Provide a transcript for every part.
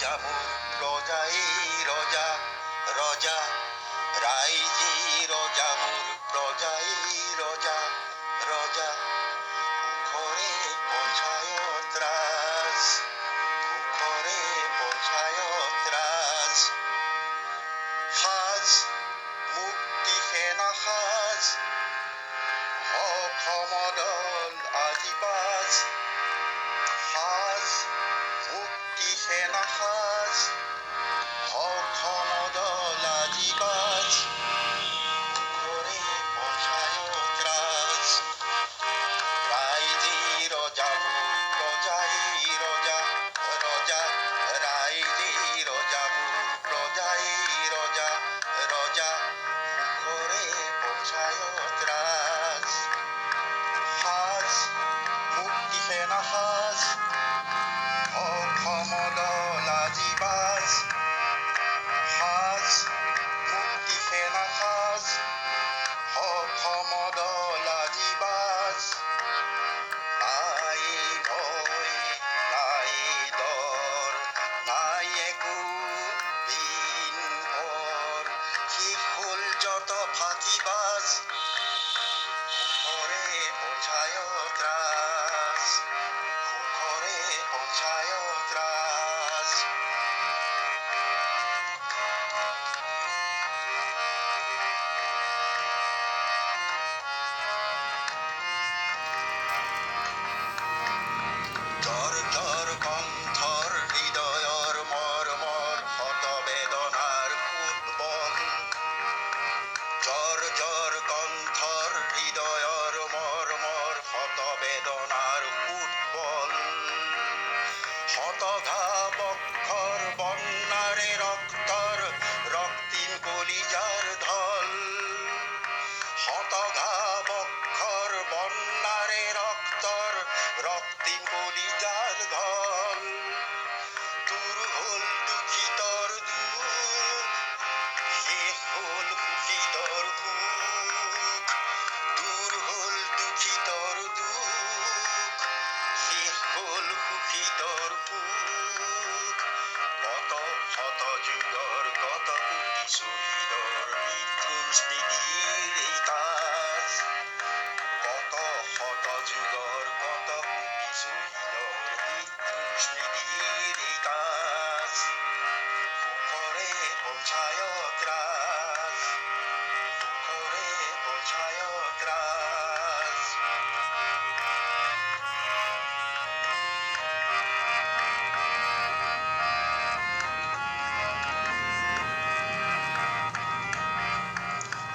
যামু রজাই রজা রজা রাইজি রজামুর রজাই রজা রজা কুখরে পৌঁছায় ত্রাস কুখরে পৌঁছায় ত্রাস সাজ মুক্তি সেনা সাজ অসমদল আজিবাজ সাজ মুক্তি সেনা সাজ অসমদল আজিবাজ কুখরে পৌঁছায় ত্রাস রাইজি রজামুর রজাই রজা রজা রাইজি রজামুর রজাই রজা রজা কুখরে পৌঁছায় ত্রাস সাজ মুক্তি সেনা সাজ অসমদল আজিবাজ সাজ মুক্তি সেনা সাজ অসমদল আজিবাজ নাই ভয় নাই ডৰ নাই একো দিন ভৰ শেষ হ'ল যত ফাঁকিবাজ কুখৰে পৌঁছায় ত্ৰাস কুখৰে পৌঁছায় ত্ৰাস জ্বৰ জ্বৰ কণ্ঠৰ হৃদয়ৰ মৰ্মৰ শত বেদনাৰ ফুটবল জ্বৰ জ্বৰ কণ্ঠৰ হৃদয়ৰ মৰ্মৰ শত বেদনাৰ ফুটবল শতঘা বক্ষৰ বন্যাৰে ৰক্তৰ ৰক্তিম কলিজাৰ ঢল শতঘা বক্ষৰ বন্যাৰে ৰক্তৰ ৰক্তিম কলিজাৰ ঢল দূৰ হ'ল দুখিতৰ দুখ শেষ হ'ল সুখীতৰ সুখ দূৰ হ'ল দুখিতৰ দুখ শেষ হ'ল সুখীতৰ সুখ কত শত যুগৰ কত কোটি শ্বহীদৰ মৃত্যুৰ স্মৃতিৰ এই তাজ কত শত যুগৰ কত কোটি শ্বহীদৰ মৃত্যুৰ স্মৃতিৰ এই তাজ কুখৰে পৌঁছায় ত্ৰাস কুখৰে পৌঁছায় ত্ৰাস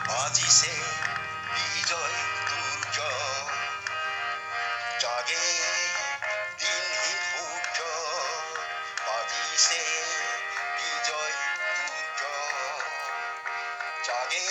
বাজিছে বিজয় দুৰ্য জাগে দিনহীন সূৰ্য বাজিছে বিজয় দুৰ্য জাগে